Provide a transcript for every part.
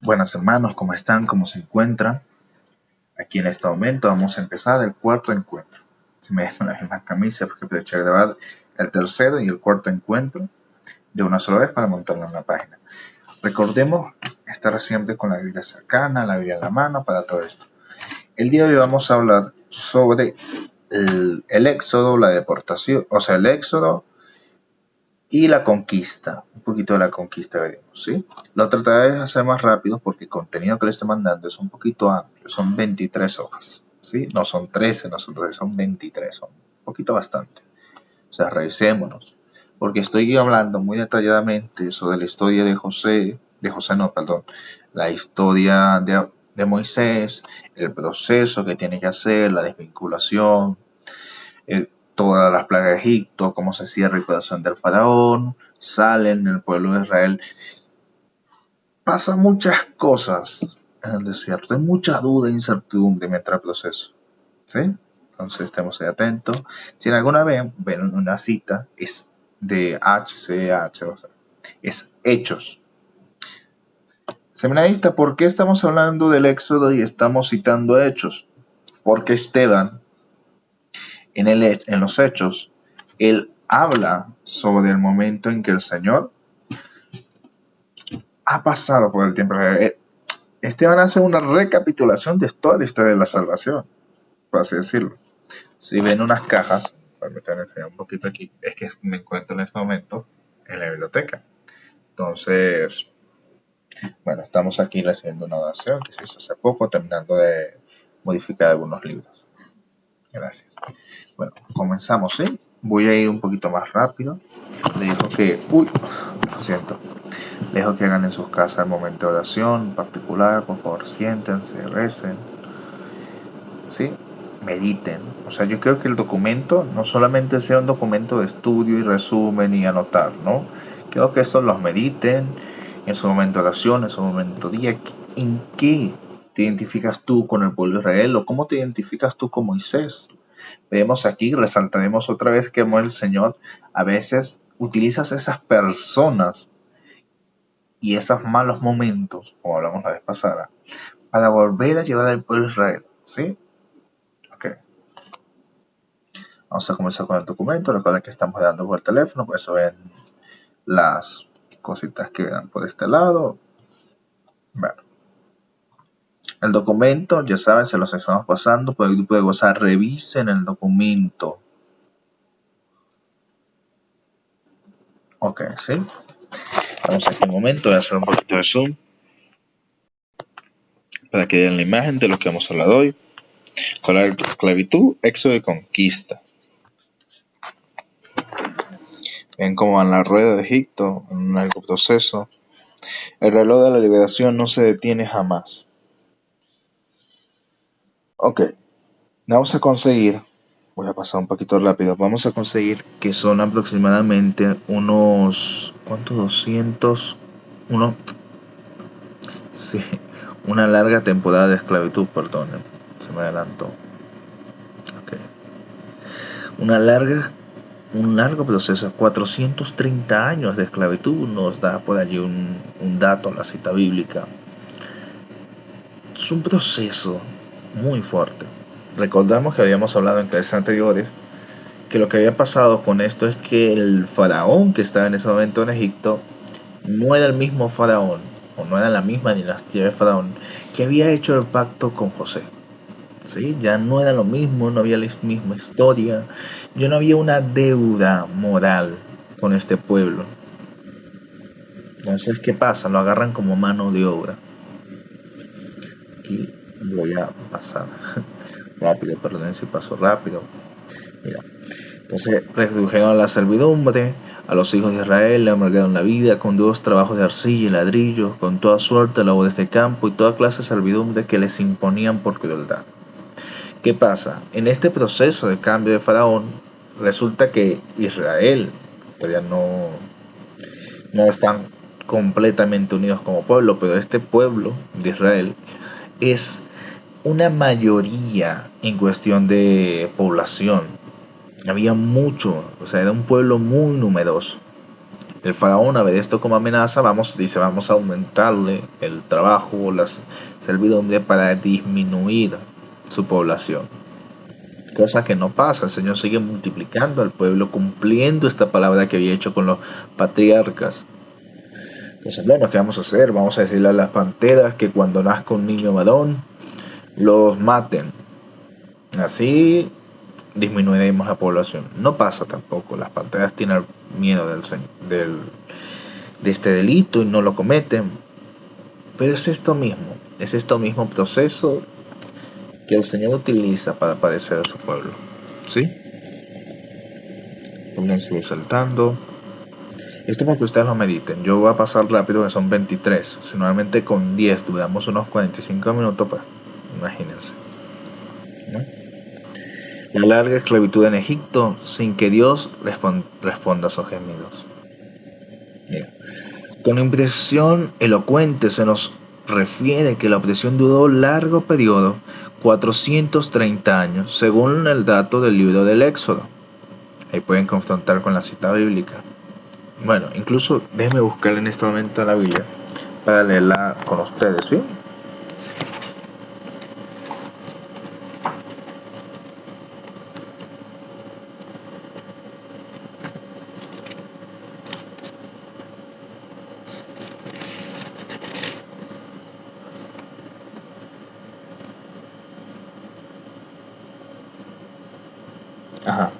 Buenas hermanos, ¿cómo están? ¿Cómo se encuentran? Aquí en este momento vamos a empezar el cuarto encuentro. Se me dejan las mismas camisas porque aproveché a grabar el tercero y el cuarto encuentro de una sola vez para montarlo en la página. Recordemos estar siempre con la Biblia cercana, la Biblia en la mano para todo esto. El día de hoy vamos a hablar sobre el éxodo, la deportación, o sea, el éxodo y la conquista, un poquito de la conquista veremos, ¿sí? Lo trataré de hacer más rápido porque el contenido que les estoy mandando es un poquito amplio, son 23 hojas, ¿sí? No son 13, no son 13, son 23, son un poquito bastante. O sea, revisémonos, porque estoy hablando muy detalladamente sobre la historia la historia de Moisés, el proceso que tiene que hacer, la desvinculación, todas las plagas de Egipto, cómo se cierra el corazón del faraón, salen el pueblo de Israel. Pasan muchas cosas en el desierto, hay mucha duda e incertidumbre mientras el proceso, ¿sí? Entonces estemos ahí atentos. Si en alguna vez ven una cita, es de HCH, o sea, es Hechos. Seminarista, ¿por qué estamos hablando del Éxodo y estamos citando Hechos? Porque Esteban, en los Hechos, él habla sobre el momento en que el Señor ha pasado por el tiempo. Esteban hace una recapitulación de toda la historia de la salvación, por así decirlo. Si ven unas cajas, permítanme enseñar un poquito aquí, es que me encuentro en este momento en la biblioteca. Entonces, bueno, estamos aquí recibiendo una donación que se hizo hace poco, terminando de modificar algunos libros. Gracias. Bueno, comenzamos, ¿sí? Voy a ir un poquito más rápido. Le digo que... Uy, lo siento. Les dejo que hagan en sus casas el momento de oración particular. Por favor, siéntense, recen, ¿sí? Mediten. O sea, yo creo que el documento no solamente sea un documento de estudio y resumen y anotar, ¿no? Creo que eso los mediten en su momento de oración, en su momento de día. ¿En qué te identificas tú con el pueblo de Israel o cómo te identificas tú con Moisés? Vemos aquí, resaltaremos otra vez que el Señor a veces utiliza esas personas y esos malos momentos, como hablamos la vez pasada, para volver a llevar al pueblo de Israel, ¿sí? Ok. Vamos a comenzar con el documento. Recuerden que estamos dando por el teléfono, por eso ven las cositas que dan por este lado. Bueno. El documento, ya saben, se los estamos pasando por el grupo de WhatsApp. Revisen el documento. Ok, ¿sí? Vamos aquí un momento, voy a hacer un poquito de zoom para que vean la imagen de lo que hemos hablado hoy. Esclavitud, éxodo y conquista. Ven cómo van la rueda de Egipto, en un largo proceso. El reloj de la liberación no se detiene jamás. Ok, vamos a conseguir, voy a pasar un poquito rápido, vamos a conseguir que son aproximadamente unos, ¿cuántos? 200, sí, una larga temporada de esclavitud, perdonen, se me adelantó. Ok, un largo proceso, 430 años de esclavitud, nos da por allí un dato, la cita bíblica. Es un proceso muy fuerte. Recordamos que habíamos hablado en clases anteriores que lo que había pasado con esto es que el faraón que estaba en ese momento en Egipto no era el mismo faraón, o no era la misma dinastía de faraón que había hecho el pacto con José. ¿Sí? Ya no era lo mismo, no había la misma historia, ya no había una deuda moral con este pueblo. Entonces, ¿qué pasa? Lo agarran como mano de obra. Aquí voy a pasar rápido, perdón si paso rápido. Mira. Entonces redujeron a la servidumbre, a los hijos de Israel le amargaron la vida con duros trabajos de arcilla y ladrillos, con toda suerte de labores de campo y toda clase de servidumbre que les imponían por crueldad. ¿Qué pasa? En este proceso de cambio de faraón, resulta que Israel todavía no están completamente unidos como pueblo, pero este pueblo de Israel es una mayoría en cuestión de población. Había mucho, o sea, era un pueblo muy numeroso. El faraón, a ver esto como amenaza, dice, vamos a aumentarle el trabajo, la servidumbre para disminuir su población. Cosa que no pasa, el Señor sigue multiplicando al pueblo, cumpliendo esta palabra que había hecho con los patriarcas. Entonces, bueno, ¿qué vamos a hacer? Vamos a decirle a las panteras que cuando nazca un niño varón, los maten. Así disminuiremos la población. No pasa tampoco, las panteras tienen miedo de este delito y no lo cometen. Pero es esto mismo proceso que el Señor utiliza para padecer a su pueblo. ¿Sí? Voy a seguir saltando. Esto para que ustedes lo mediten. Yo voy a pasar rápido, que son 23. Si normalmente con 10 duramos unos 45 minutos, pues imagínense, ¿no? La larga esclavitud en Egipto sin que Dios responda a sus gemidos. Mira. Con impresión elocuente se nos refiere que la opresión duró largo periodo, 430 años, según el dato del libro del Éxodo. Ahí pueden confrontar con la cita bíblica. Bueno, incluso déjenme buscar en este momento la Biblia para leerla con ustedes, ¿sí? Ajá.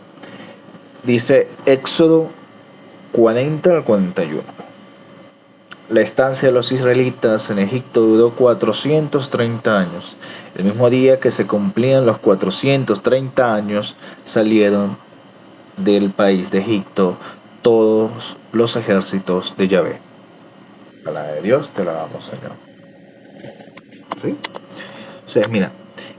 Dice Éxodo 40 al 41. La estancia de los israelitas en Egipto duró 430 años. El mismo día que se cumplían los 430 años, salieron del país de Egipto todos los ejércitos de Yahvé. Palabra de Dios, te la damos, Señor. ¿Sí? O sea, mira,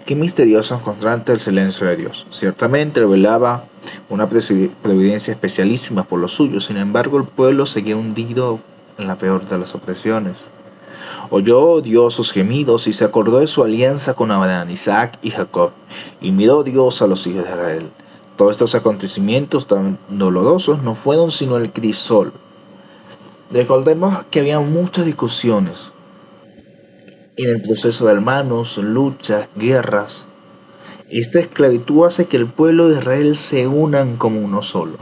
qué misterioso encontrante el silencio de Dios. Ciertamente revelaba una providencia especialísima por los suyos. Sin embargo, el pueblo seguía hundido en la peor de las opresiones. Oyó Dios sus gemidos y se acordó de su alianza con Abraham, Isaac y Jacob, y miró Dios a los hijos de Israel. Todos estos acontecimientos tan dolorosos no fueron sino el crisol. Recordemos que había muchas discusiones en el proceso de hermanos, luchas, guerras. Esta esclavitud hace que el pueblo de Israel se unan como uno solo.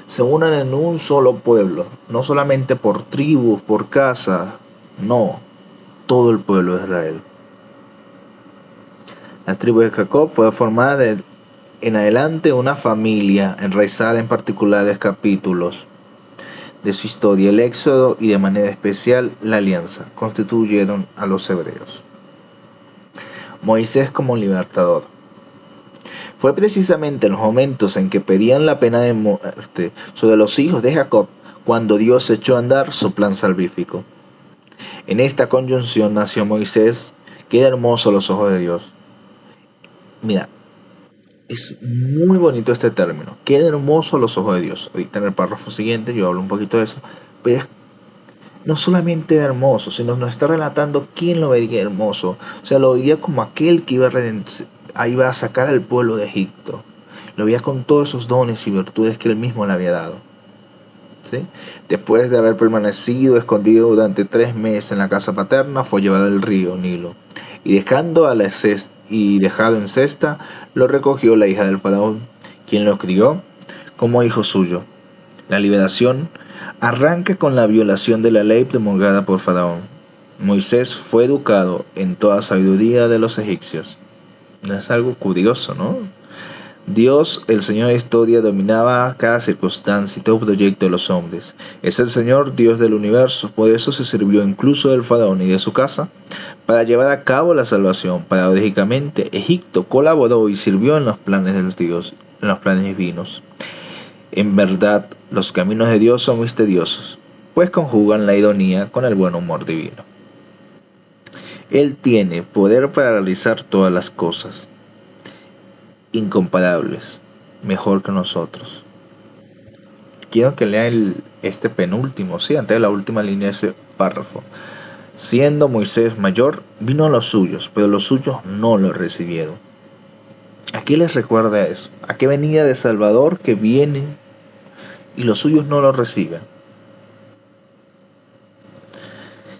Se unan en un solo pueblo, no solamente por tribus, por casas, no, todo el pueblo de Israel. La tribu de Jacob fue formada en adelante una familia enraizada en particulares capítulos de su historia. El Éxodo y de manera especial la alianza constituyeron a los hebreos. Moisés como libertador. Fue precisamente en los momentos en que pedían la pena de muerte sobre los hijos de Jacob cuando Dios echó a andar su plan salvífico. En esta conjunción nació Moisés, que era hermoso a los ojos de Dios. Mira, es muy bonito este término, queda hermoso a los ojos de Dios. Ahorita en el párrafo siguiente yo hablo un poquito de eso, pero no solamente era hermoso, sino nos está relatando quién lo veía hermoso. O sea, lo veía como aquel que iba a sacar al pueblo de Egipto. Lo veía con todos esos dones y virtudes que él mismo le había dado. ¿Sí? Después de haber permanecido escondido durante 3 meses en la casa paterna, fue llevado al río Nilo. Y dejado en cesta, lo recogió la hija del faraón, quien lo crió como hijo suyo. La liberación arranca con la violación de la ley promulgada por Faraón. Moisés fue educado en toda sabiduría de los egipcios. Es algo curioso, ¿no? Dios, el Señor de la historia, dominaba cada circunstancia y todo proyecto de los hombres. Es el Señor, Dios del universo, por eso se sirvió incluso del faraón y de su casa para llevar a cabo la salvación. Paradójicamente, Egipto colaboró y sirvió en los planes de Dios, en los planes divinos. En verdad, los caminos de Dios son misteriosos, pues conjugan la ironía con el buen humor divino. Él tiene poder para realizar todas las cosas, incomparables, mejor que nosotros. Quiero que lean este penúltimo, sí, antes de la última línea de ese párrafo. Siendo Moisés mayor, vino a los suyos, pero los suyos no lo recibieron. ¿A qué les recuerda eso? ¿A qué venida de Salvador que viene y los suyos no lo reciben?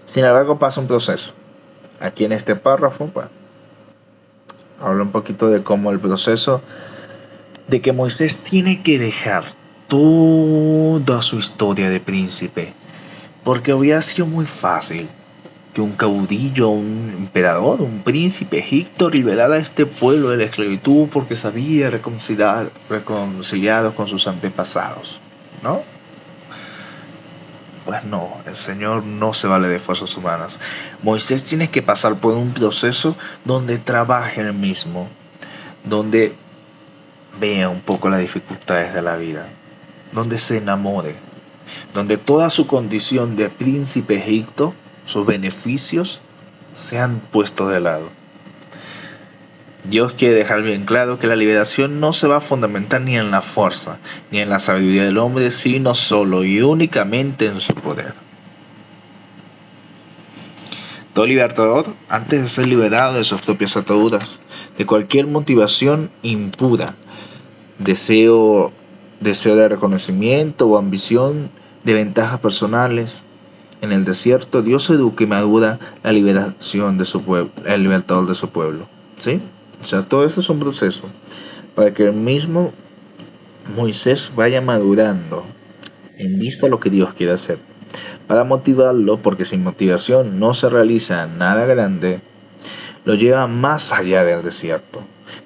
Sin embargo, pasa un proceso. Aquí en este párrafo, pues, habla un poquito de cómo el proceso de que Moisés tiene que dejar toda su historia de príncipe, porque hubiera sido muy fácil que un caudillo, un emperador, un príncipe egipto liberara a este pueblo de la esclavitud porque se había reconciliado con sus antepasados, ¿no? Pues no, el Señor no se vale de fuerzas humanas. Moisés tiene que pasar por un proceso donde trabaje él mismo, donde vea un poco las dificultades de la vida, donde se enamore, donde toda su condición de príncipe egipto, sus beneficios, sean puestos de lado. Dios quiere dejar bien claro que la liberación no se va a fundamentar ni en la fuerza, ni en la sabiduría del hombre, sino solo y únicamente en su poder. Todo libertador, antes de ser liberado de sus propias ataduras, de cualquier motivación impura, deseo de reconocimiento o ambición de ventajas personales, en el desierto Dios educa y madura la liberación de su pueblo, el libertador de su pueblo, ¿sí? O sea, todo esto es un proceso para que el mismo Moisés vaya madurando en vista de lo que Dios quiere hacer. Para motivarlo, porque sin motivación no se realiza nada grande, lo lleva más allá del desierto,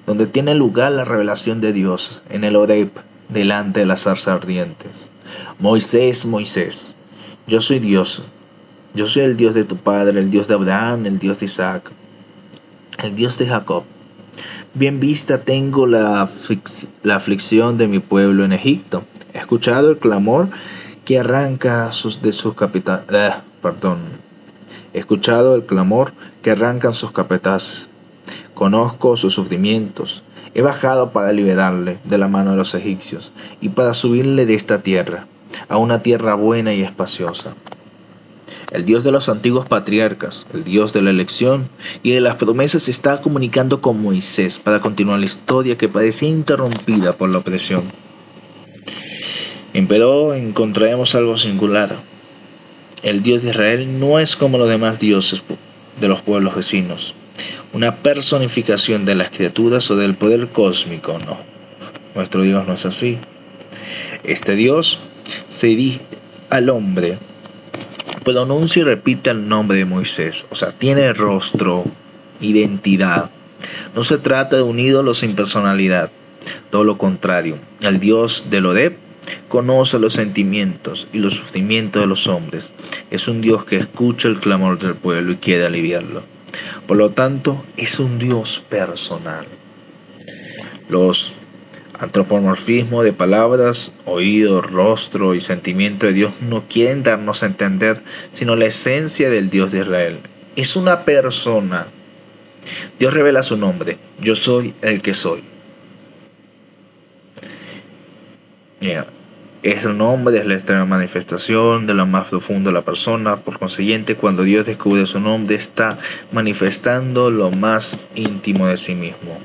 donde tiene lugar la revelación de Dios en el Horeb, delante de las zarzas ardientes. Moisés, Moisés, yo soy Dios, yo soy el Dios de tu padre, el Dios de Abraham, el Dios de Isaac, el Dios de Jacob. Bien vista tengo la aflicción de mi pueblo en Egipto. He escuchado el clamor que arranca de sus capitanes. He escuchado el clamor que arrancan sus capataces. Conozco sus sufrimientos. He bajado para liberarle de la mano de los egipcios y para subirle de esta tierra a una tierra buena y espaciosa. El Dios de los antiguos patriarcas, el Dios de la elección y de las promesas se está comunicando con Moisés para continuar la historia que parecía interrumpida por la opresión. Pero encontraremos algo singular. El Dios de Israel no es como los demás dioses de los pueblos vecinos, una personificación de las criaturas o del poder cósmico, no. Nuestro Dios no es así. Este Dios se dirige al hombre, pronuncia y repite el nombre de Moisés, o sea, tiene rostro, identidad. No se trata de un ídolo sin personalidad, todo lo contrario. El Dios del Horeb conoce los sentimientos y los sufrimientos de los hombres. Es un Dios que escucha el clamor del pueblo y quiere aliviarlo. Por lo tanto, es un Dios personal. Los antropomorfismo de palabras, oído, rostro y sentimiento de Dios no quieren darnos a entender sino la esencia del Dios de Israel. Es una persona. Dios revela su nombre. Yo soy el que soy. Es el nombre, es la extrema manifestación de lo más profundo de la persona. Por consiguiente, cuando Dios descubre su nombre, está manifestando lo más íntimo de sí mismo.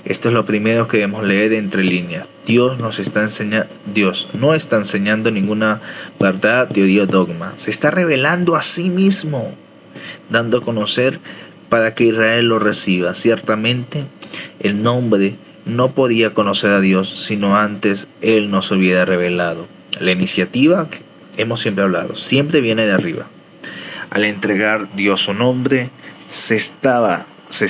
Esto es lo primero que debemos leer entre líneas. Dios no está enseñando ninguna verdad, teoría o dogma. Se está revelando a sí mismo, dando a conocer para que Israel lo reciba. Ciertamente, el nombre no podía conocer a Dios sino antes Él nos hubiera revelado. La iniciativa, hemos siempre hablado, siempre viene de arriba. Al entregar Dios su nombre, se está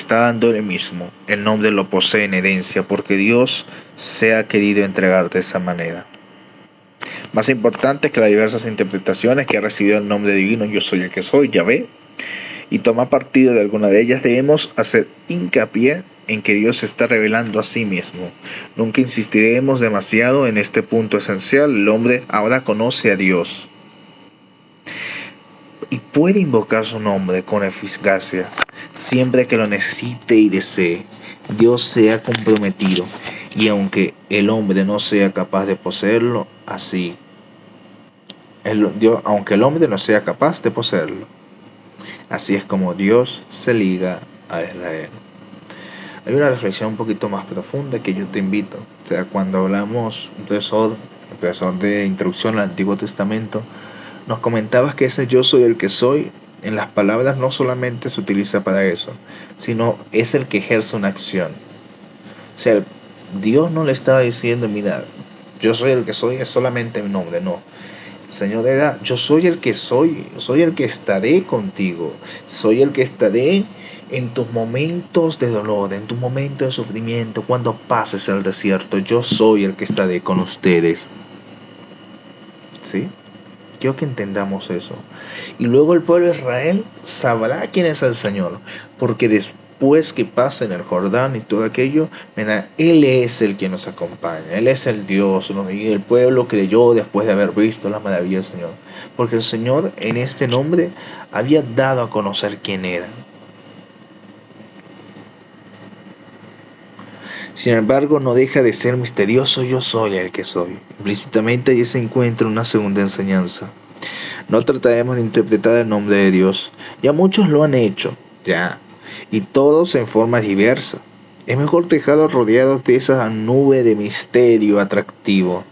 dando él mismo. El nombre lo posee en herencia porque Dios se ha querido entregar de esa manera. Más importante que las diversas interpretaciones que ha recibido el nombre divino, yo soy el que soy, Yahvé, y tomar partido de alguna de ellas, debemos hacer hincapié en que Dios se está revelando a sí mismo. Nunca insistiremos demasiado en este punto esencial. El hombre ahora conoce a Dios y puede invocar su nombre con eficacia siempre que lo necesite y desee. Dios se ha comprometido, y aunque el hombre no sea capaz de poseerlo, aunque el hombre no sea capaz de poseerlo, así es como Dios se liga a Israel. Hay una reflexión un poquito más profunda que yo te invito. O sea, cuando hablamos, un profesor de introducción al Antiguo Testamento, nos comentabas que ese yo soy el que soy En las palabras no solamente se utiliza para eso, sino es el que ejerce una acción. O sea, Dios no le estaba diciendo, mira, yo soy el que soy, es solamente mi nombre, no. Señor era, yo soy el que soy el que estaré contigo, soy el que estaré en tus momentos de dolor, en tus momentos de sufrimiento, cuando pases el desierto, yo soy el que estaré con ustedes. ¿Sí? Quiero que entendamos eso. Y luego el pueblo de Israel sabrá quién es el Señor, porque después que pasen el Jordán y todo aquello, mira, Él es el que nos acompaña, Él es el Dios, ¿no? Y el pueblo creyó después de haber visto la maravilla del Señor, porque el Señor en este nombre había dado a conocer quién era. Sin embargo, no deja de ser misterioso, yo soy el que soy. Implícitamente allí se encuentra una segunda enseñanza. No trataremos de interpretar el nombre de Dios. Ya muchos lo han hecho, ya, y todos en forma diversa. Es mejor dejarlos rodeados de esa nube de misterio atractivo.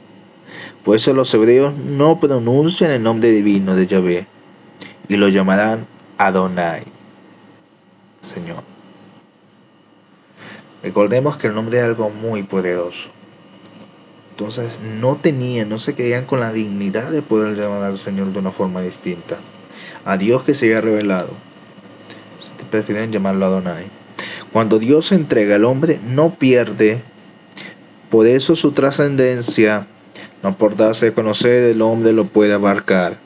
Por eso los hebreos no pronuncian el nombre divino de Yahvé y lo llamarán Adonai, Señor. Recordemos que el nombre es algo muy poderoso. Entonces no se creían con la dignidad de poder llamar al Señor de una forma distinta. A Dios que se había revelado, prefieren llamarlo Adonai. Cuando Dios se entrega al hombre, no pierde, por eso su trascendencia, no por darse a conocer, el hombre lo puede abarcar.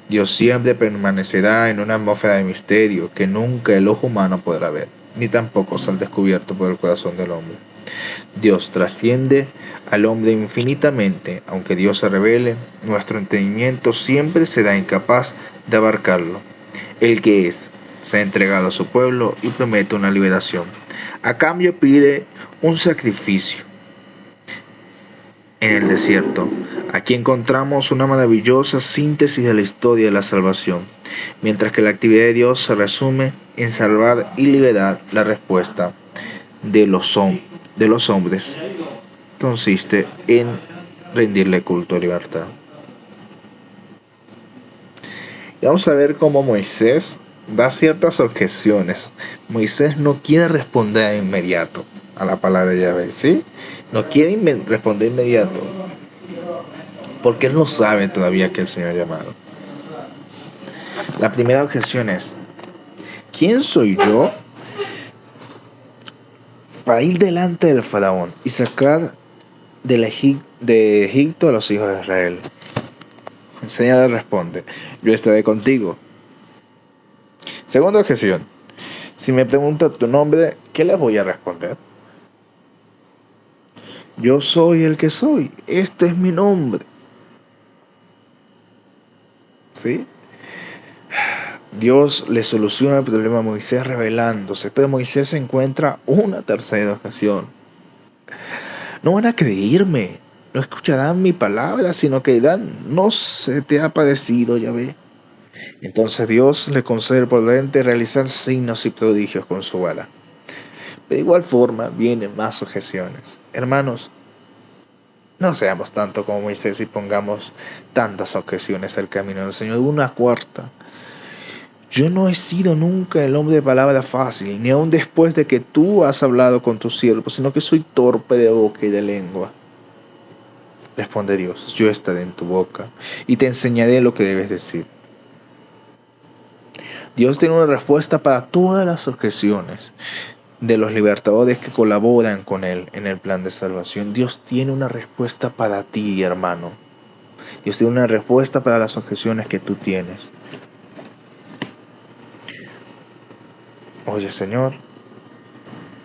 Dios siempre permanecerá en una atmósfera de misterio que nunca el ojo humano podrá ver, ni tampoco ser descubierto por el corazón del hombre. Dios trasciende al hombre infinitamente, aunque Dios se revele, nuestro entendimiento siempre será incapaz de abarcarlo. El que es, se ha entregado a su pueblo y promete una liberación. A cambio pide un sacrificio. En el desierto, aquí encontramos una maravillosa síntesis de la historia de la salvación, mientras que la actividad de Dios se resume en salvar y liberar. La respuesta de los hombres consiste en rendirle culto a libertad. Y vamos a ver cómo Moisés da ciertas objeciones. Moisés no quiere responder de inmediato a la palabra de Yahvé, ¿sí? No quiere responder inmediato, porque él no sabe todavía que el Señor ha llamado. La primera objeción es, ¿quién soy yo para ir delante del faraón y sacar de Egipto a los hijos de Israel? El Señor le responde, yo estaré contigo. Segunda objeción, si me pregunta tu nombre, ¿qué le voy a responder? Yo soy el que soy, este es mi nombre. ¿Sí? Dios le soluciona el problema a Moisés revelándose, pero Moisés se encuentra una tercera ocasión. No van a creerme, no escucharán mi palabra, sino que dirán, no se te ha parecido, Yahvé. Entonces Dios le concede el poder de realizar signos y prodigios con su vara. De igual forma vienen más objeciones. Hermanos, no seamos tanto como Moisés y pongamos tantas objeciones al camino del Señor. Una cuarta. Yo no he sido nunca el hombre de palabra fácil, ni aun después de que tú has hablado con tu siervo, sino que soy torpe de boca y de lengua. Responde Dios, yo estaré en tu boca y te enseñaré lo que debes decir. Dios tiene una respuesta para todas las objeciones de los libertadores que colaboran con Él en el plan de salvación. Dios tiene una respuesta para ti, hermano. Dios tiene una respuesta para las objeciones que tú tienes. Oye, Señor,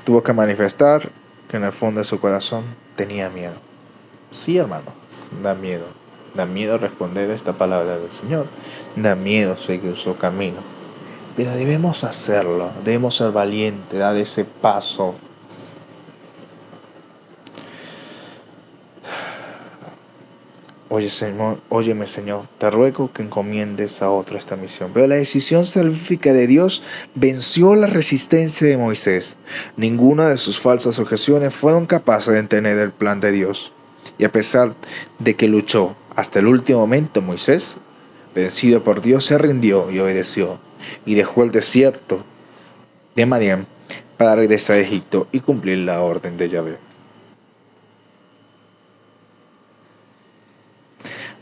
tuvo que manifestar que en el fondo de su corazón tenía miedo. Sí, hermano, da miedo. Da miedo responder a esta palabra del Señor. Da miedo seguir su camino. Pero debemos hacerlo, debemos ser valientes, dar ese paso. Oye, Señor, óyeme, Señor, te ruego que encomiendes a otro esta misión. Pero la decisión salvífica de Dios venció la resistencia de Moisés. Ninguna de sus falsas objeciones fueron capaces de detener el plan de Dios. Y a pesar de que luchó hasta el último momento, Moisés Vencido por Dios, se rindió y obedeció, y dejó el desierto de Madián para regresar a Egipto y cumplir la orden de Yahvé.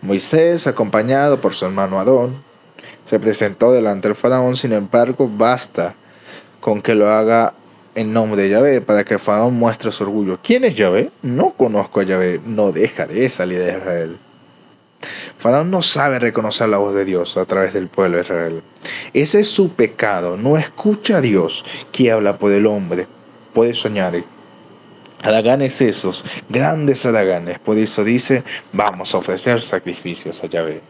Moisés, acompañado por su hermano Aarón, se presentó delante del faraón. Sin embargo, basta con que lo haga en nombre de Yahvé para que el faraón muestre su orgullo. ¿Quién es Yahvé? No conozco a Yahvé. No dejaré salir de Israel. Faraón no sabe reconocer la voz de Dios a través del pueblo de Israel. Ese es su pecado. No escucha a Dios que habla por el hombre. Por eso añade haraganes esos, grandes haraganes. Por eso dice, vamos a ofrecer sacrificios a Yahvé.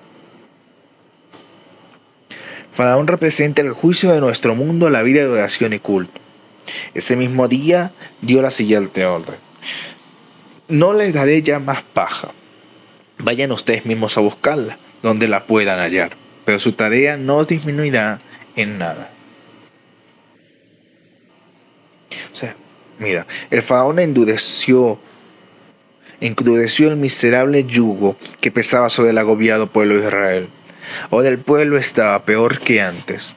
Faraón representa el juicio de nuestro mundo, la vida de oración y culto. Ese mismo día dio la siguiente orden: no les daré ya más paja. Vayan ustedes mismos a buscarla, donde la puedan hallar, pero su tarea no disminuirá en nada. O sea, mira, el faraón endureció el miserable yugo que pesaba sobre el agobiado pueblo de Israel. Ahora el pueblo estaba peor que antes.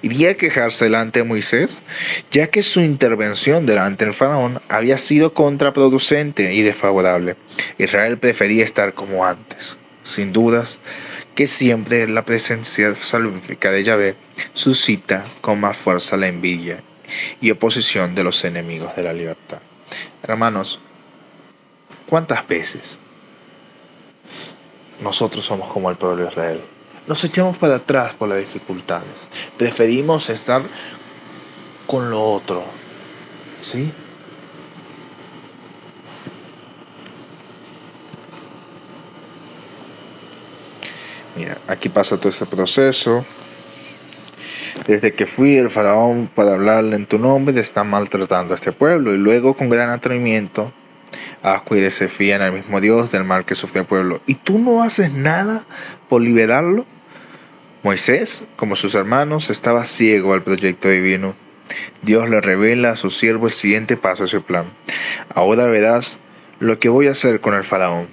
¿Iría a quejarse delante de Moisés? Ya que su intervención delante del faraón había sido contraproducente y desfavorable. Israel prefería estar como antes. Sin dudas que siempre la presencia salvífica de Yahvé suscita con más fuerza la envidia y oposición de los enemigos de la libertad. Hermanos, ¿cuántas veces nosotros somos como el pueblo de Israel? Nos echamos para atrás por las dificultades. Preferimos estar con lo otro. ¿Sí? Mira, aquí pasa todo este proceso. Desde que fui el faraón para hablarle en tu nombre, te está maltratando a este pueblo. Y luego, con gran atrevimiento, asco y desafían al mismo Dios del mal que sufre el pueblo. ¿Y tú no haces nada por liberarlo? Moisés, como sus hermanos, estaba ciego al proyecto divino. Dios le revela a su siervo el siguiente paso de su plan. Ahora verás lo que voy a hacer con el faraón.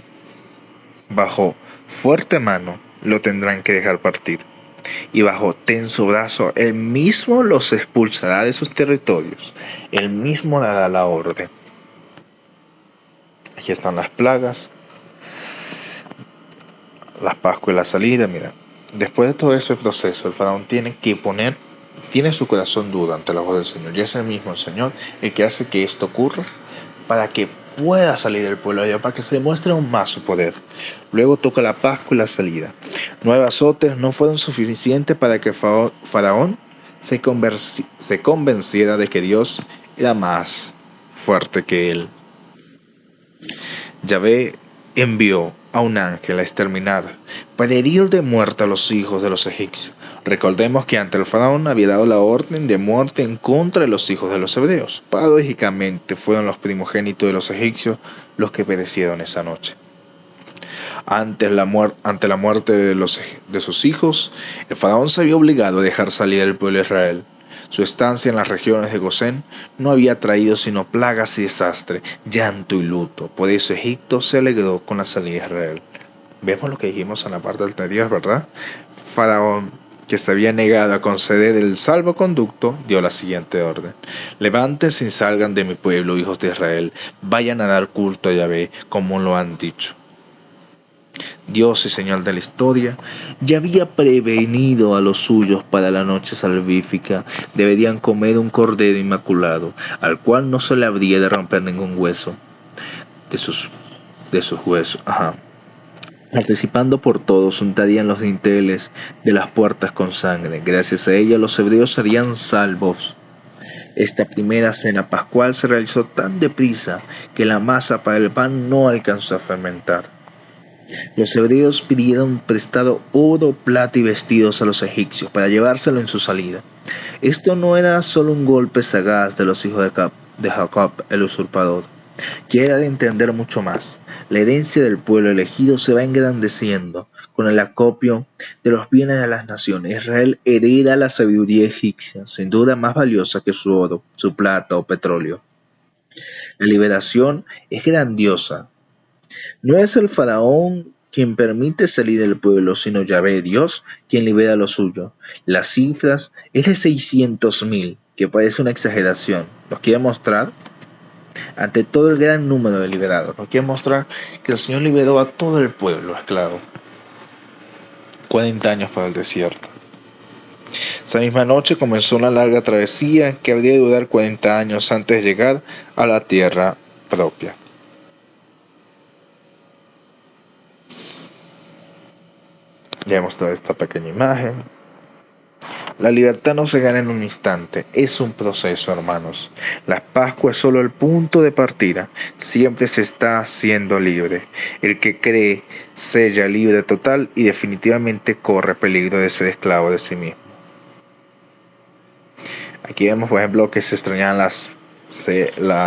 Bajo fuerte mano lo tendrán que dejar partir, y bajo tenso brazo él mismo los expulsará de sus territorios. Él mismo dará la orden. Aquí están las plagas, las Pascuas y la salida. Mira, después de todo ese proceso, el faraón tiene su corazón duro ante la voz del Señor, y es el mismo Señor el que hace que esto ocurra para que pueda salir del pueblo de Dios, para que se demuestre aún más su poder. Luego toca la Pascua y la salida. 9 azotes no fueron suficientes para que Faraón se convenciera de que Dios era más fuerte que él. Yahvé envió a un ángel a exterminar, para herir de muerte a los hijos de los egipcios. Recordemos que antes el faraón había dado la orden de muerte en contra de los hijos de los hebreos. Paradójicamente fueron los primogénitos de los egipcios los que perecieron esa noche. Ante la muerte de sus hijos, el faraón se vio obligado a dejar salir al pueblo de Israel. Su estancia en las regiones de Gosén no había traído sino plagas y desastre, llanto y luto. Por eso Egipto se alegró con la salida de Israel. Vemos lo que dijimos en la parte anterior, ¿verdad? Faraón, que se había negado a conceder el salvoconducto, dio la siguiente orden: levántense y salgan de mi pueblo, hijos de Israel, vayan a dar culto a Yahvé, como lo han dicho. Dios y Señor de la historia ya había prevenido a los suyos para la noche salvífica. Deberían comer un cordero inmaculado, al cual no se le habría de romper ningún hueso de sus huesos. Participando por todos, untarían los dinteles de las puertas con sangre. Gracias a ella los hebreos serían salvos. Esta primera cena pascual se realizó tan deprisa que la masa para el pan no alcanzó a fermentar. Los hebreos pidieron prestado oro, plata y vestidos a los egipcios para llevárselo en su salida. Esto no era solo un golpe sagaz de los hijos de Jacob, el usurpador, que era de entender mucho más. La herencia del pueblo elegido se va engrandeciendo con el acopio de los bienes de las naciones. Israel hereda la sabiduría egipcia, sin duda más valiosa que su oro, su plata o petróleo. La liberación es grandiosa. No es el faraón quien permite salir del pueblo, sino Yahvé Dios, quien libera lo suyo. Las cifras es de 600.000, que parece una exageración. Nos quiere mostrar, ante todo el gran número de liberados, nos quiere mostrar que el Señor liberó a todo el pueblo esclavo. 40 años para el desierto. Esa misma noche comenzó una larga travesía que habría de durar 40 años antes de llegar a la tierra propia. Ya hemos mostrado esta pequeña imagen. La libertad no se gana en un instante, es un proceso, hermanos. La Pascua es solo el punto de partida, siempre se está haciendo libre. El que cree sella libre total y definitivamente corre peligro de ser esclavo de sí mismo. Aquí vemos, por ejemplo, que se extrañaban las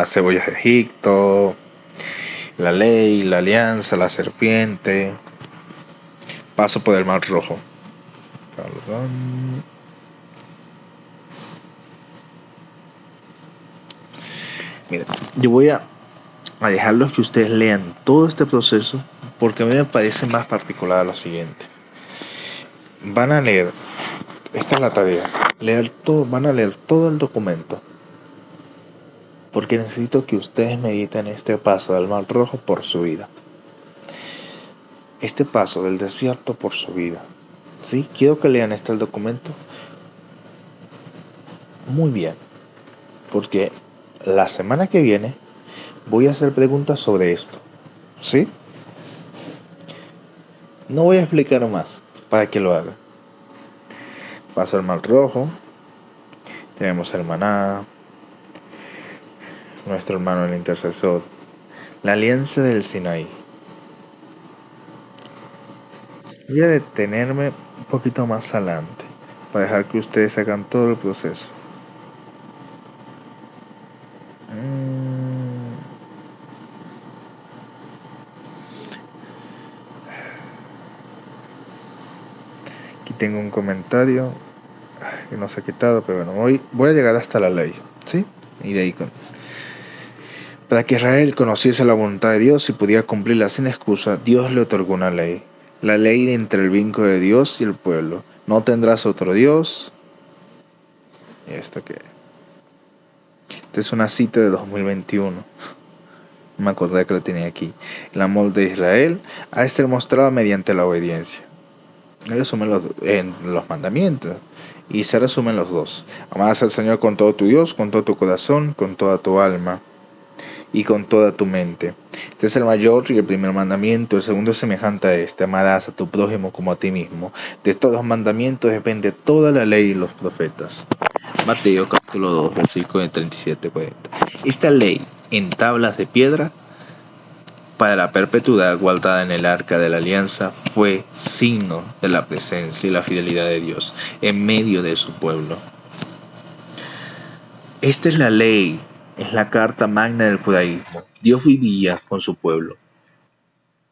cebollas de Egipto, la ley, la alianza, la serpiente, paso por el Mar Rojo. Mira, yo voy a dejarlos que ustedes lean todo este proceso porque a mí me parece más particular lo siguiente. Van a leer, esta es la tarea, van a leer todo el documento porque necesito que ustedes mediten este paso del Mar Rojo por su vida, este paso del desierto por su vida. ¿Sí? Quiero que lean el documento muy bien, porque la semana que viene voy a hacer preguntas sobre esto. ¿Sí? No voy a explicar más para que lo hagan. Paso el Mar Rojo, tenemos el maná, nuestro hermano el intercesor, la alianza del Sinaí. Voy a detenerme un poquito más adelante para dejar que ustedes hagan todo el proceso. Aquí tengo un comentario que no se ha quitado, pero bueno, voy a llegar hasta la ley, ¿sí? Y de ahí para que Israel conociese la voluntad de Dios y pudiera cumplirla sin excusa, Dios le otorgó una ley. La ley entre el vínculo de Dios y el pueblo. No tendrás otro Dios. ¿Y esto qué? Esta es una cita de 2021. Me acordé que lo tenía aquí. El amor de Israel ha de ser mostrado mediante la obediencia. Él resume en los mandamientos. Y se resumen los dos. Amarás al Señor con todo tu Dios, con todo tu corazón, con toda tu alma y con toda tu mente. Este es el mayor y el primer mandamiento. El segundo es semejante a este: amarás a tu prójimo como a ti mismo. De estos dos mandamientos depende toda la ley y los profetas. Mateo capítulo 2, versículos 37-40. Esta ley en tablas de piedra para la perpetuidad guardada en el arca de la alianza fue signo de la presencia y la fidelidad de Dios en medio de su pueblo. Esta es la ley, es la carta magna del judaísmo. Dios vivía con su pueblo.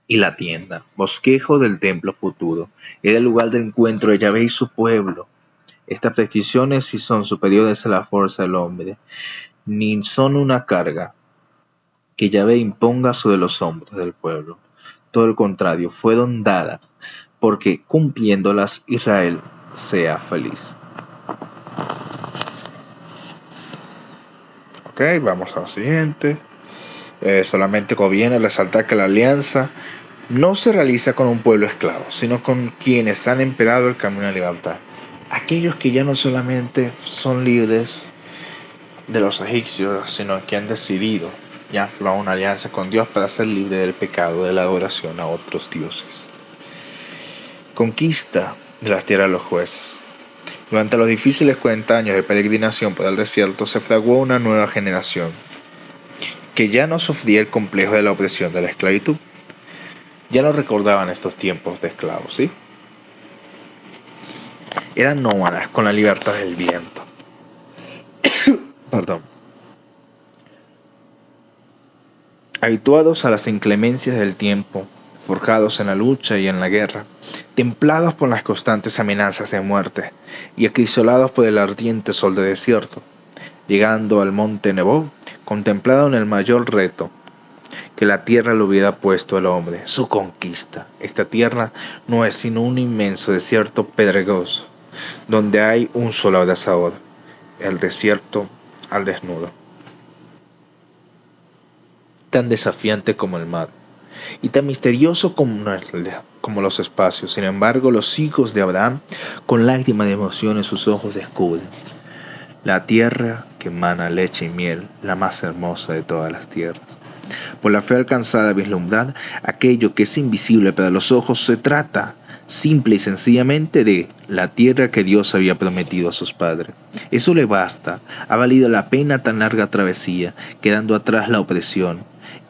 Y la tienda, bosquejo del templo futuro, era el lugar de encuentro de Yahvé y su pueblo. Estas peticiones sí son superiores a la fuerza del hombre, ni son una carga que Yahvé imponga sobre los hombros del pueblo. Todo lo contrario, fueron dadas, porque cumpliéndolas Israel sea feliz. Ok, vamos al siguiente. Solamente conviene resaltar que la alianza no se realiza con un pueblo esclavo, sino con quienes han empezado el camino de libertad. Aquellos que ya no solamente son libres de los egipcios, sino que han decidido ya formar una alianza con Dios para ser libre del pecado de la adoración a otros dioses. Conquista de las tierras de los jueces. Durante los difíciles 40 años de peregrinación por el desierto se fraguó una nueva generación que ya no sufría el complejo de la opresión de la esclavitud. Ya no recordaban estos tiempos de esclavos, ¿sí? Eran nómadas con la libertad del viento. Perdón. Habituados a las inclemencias del tiempo, forjados en la lucha y en la guerra, templados por las constantes amenazas de muerte y acrisolados por el ardiente sol de desierto, llegando al monte Nebo, contemplaron el mayor reto que la tierra le hubiera puesto al hombre, su conquista. Esta tierra no es sino un inmenso desierto pedregoso, donde hay un solo abrazador, el desierto al desnudo, tan desafiante como el mar, y tan misterioso como los espacios. Sin embargo, los hijos de Abraham, con lágrimas de emoción en sus ojos, descubren la tierra que emana leche y miel, la más hermosa de todas las tierras. Por la fe alcanzada a vislumbrar aquello que es invisible para los ojos, se trata simple y sencillamente de la tierra que Dios había prometido a sus padres. Eso le basta. Ha valido la pena tan larga travesía, quedando atrás la opresión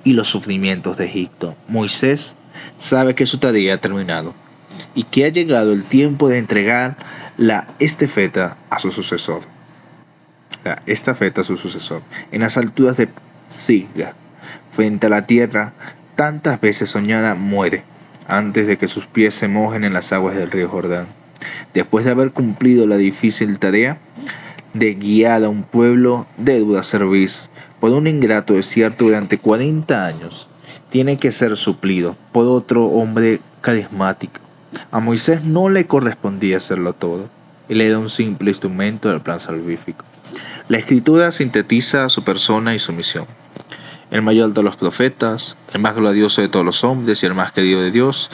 y los sufrimientos de Egipto. Moisés sabe que su tarea ha terminado y que ha llegado el tiempo de entregar la estafeta a su sucesor. En las alturas de Pisga, frente a la tierra tantas veces soñada, muere antes de que sus pies se mojen en las aguas del río Jordán. Después de haber cumplido la difícil tarea de guiar a un pueblo de dura cerviz por un ingrato desierto durante 40 años, tiene que ser suplido por otro hombre carismático. A Moisés no le correspondía hacerlo todo. Él era un simple instrumento del plan salvífico. La Escritura sintetiza su persona y su misión. El mayor de los profetas, el más glorioso de todos los hombres y el más querido de Dios,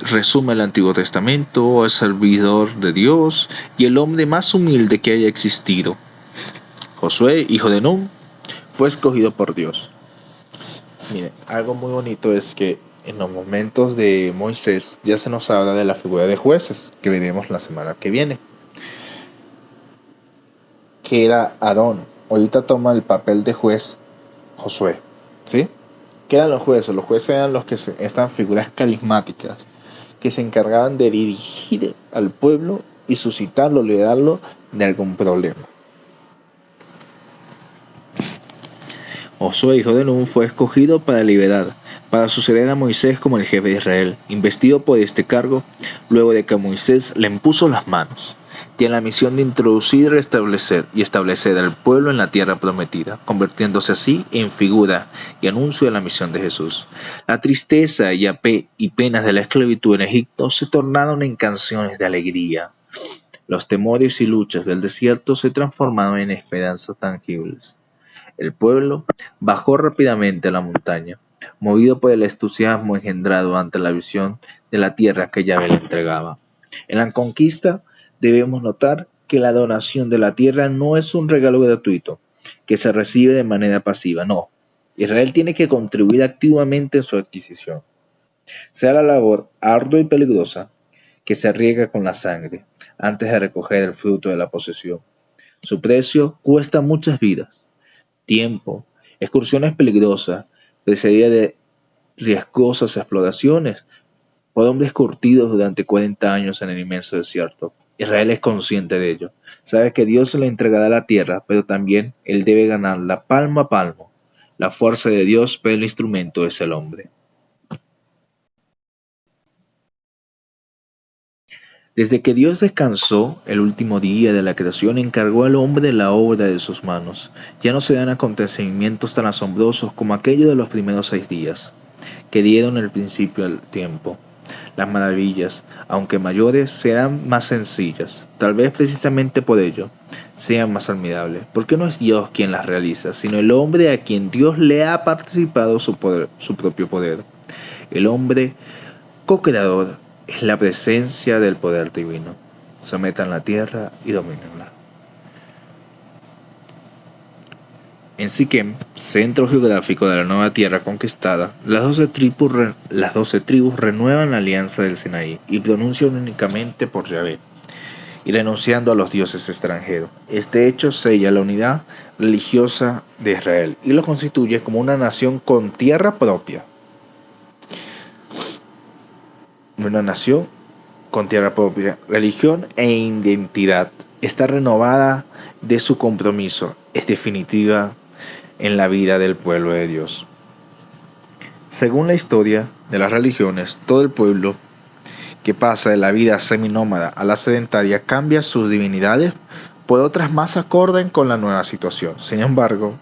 resume el Antiguo Testamento, el servidor de Dios y el hombre más humilde que haya existido. Josué, hijo de Nun, fue escogido por Dios. Miren, algo muy bonito es que en los momentos de Moisés ya se nos habla de la figura de jueces, que veremos la semana que viene, que era Aarón. Ahorita toma el papel de juez Josué, ¿sí? ¿Qué eran los jueces? Los jueces eran los que estas figuras carismáticas que se encargaban de dirigir al pueblo y suscitarlo, librarlo de algún problema. Josué, hijo de Nun, fue escogido para suceder a Moisés como el jefe de Israel, investido por este cargo luego de que Moisés le impuso las manos. Tiene la misión de introducir y establecer al pueblo en la tierra prometida, convirtiéndose así en figura y anuncio de la misión de Jesús. La tristeza y penas de la esclavitud en Egipto se tornaron en canciones de alegría. Los temores y luchas del desierto se transformaron en esperanzas tangibles. El pueblo bajó rápidamente a la montaña, movido por el entusiasmo engendrado ante la visión de la tierra que Yahvé le entregaba. En la conquista debemos notar que la donación de la tierra no es un regalo gratuito que se recibe de manera pasiva, no. Israel tiene que contribuir activamente en su adquisición. Sea la labor ardua y peligrosa que se riega con la sangre antes de recoger el fruto de la posesión. Su precio cuesta muchas vidas, tiempo, excursiones peligrosas, precedida de riesgosas exploraciones por hombres curtidos durante 40 años en el inmenso desierto. Israel es consciente de ello. Sabe que Dios le entregará la tierra, pero también él debe ganarla palmo a palmo. La fuerza de Dios, pero el instrumento es el hombre. Desde que Dios descansó el último día de la creación, encargó al hombre la obra de sus manos. Ya no se dan acontecimientos tan asombrosos como aquellos de los primeros 6 días, que dieron el principio al tiempo. Las maravillas, aunque mayores, serán más sencillas. Tal vez precisamente por ello sean más admirables, porque no es Dios quien las realiza, sino el hombre a quien Dios le ha participado su propio poder. El hombre co-creador es la presencia del poder divino. Sometan la tierra y domínenla. En Siquem, centro geográfico de la nueva tierra conquistada, las 12 tribus renuevan la alianza del Sinaí y pronuncian únicamente por Yahvé, y renunciando a los dioses extranjeros. Este hecho sella la unidad religiosa de Israel y lo constituye como una nación con tierra propia. Una nación con tierra propia, religión e identidad. Está renovada de su compromiso. Es definitiva en la vida del pueblo de Dios. Según la historia de las religiones, todo el pueblo que pasa de la vida seminómada a la sedentaria cambia sus divinidades por otras más acorde con la nueva situación. Sin embargo,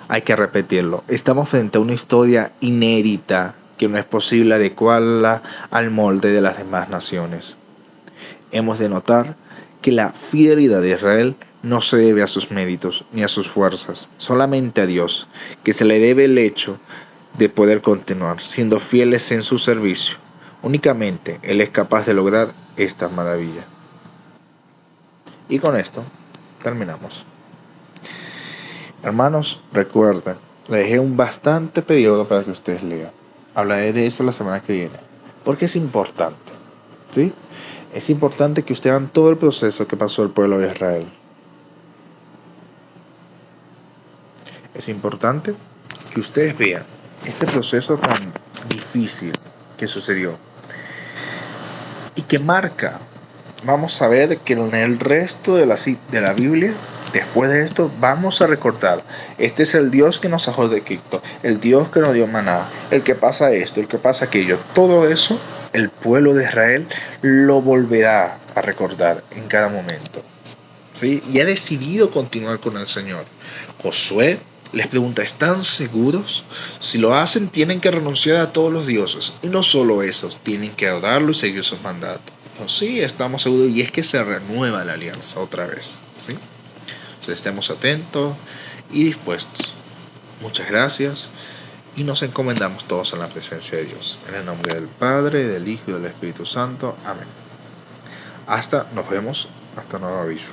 hay que repetirlo. Estamos frente a una historia inédita que no es posible adecuarla al molde de las demás naciones. Hemos de notar que la fidelidad de Israel no se debe a sus méritos ni a sus fuerzas, solamente a Dios, que se le debe el hecho de poder continuar siendo fieles en su servicio. Únicamente Él es capaz de lograr esta maravilla. Y con esto terminamos. Hermanos, recuerden, le dejé un bastante periodo para que ustedes lean. Hablaré de esto la semana que viene, porque es importante, ¿sí? Es importante que ustedes vean todo el proceso que pasó el pueblo de Israel. Es importante que ustedes vean este proceso tan difícil que sucedió y que marca. Vamos a ver que en el resto de la Biblia, después de esto, vamos a recordar, este es el Dios que nos sacó de Egipto, el Dios que nos dio maná, el que pasa esto, el que pasa aquello. Todo eso, el pueblo de Israel lo volverá a recordar en cada momento, ¿sí? Y ha decidido continuar con el Señor. Josué les pregunta, ¿están seguros? Si lo hacen, tienen que renunciar a todos los dioses. Y no solo esos, tienen que adorarlo y seguir sus mandatos. Sí, estamos seguros, y es que se renueva la alianza otra vez, ¿sí? Entonces estemos atentos y dispuestos. Muchas gracias y nos encomendamos todos en la presencia de Dios. En el nombre del Padre, del Hijo y del Espíritu Santo. Amén. Nos vemos hasta nuevo aviso.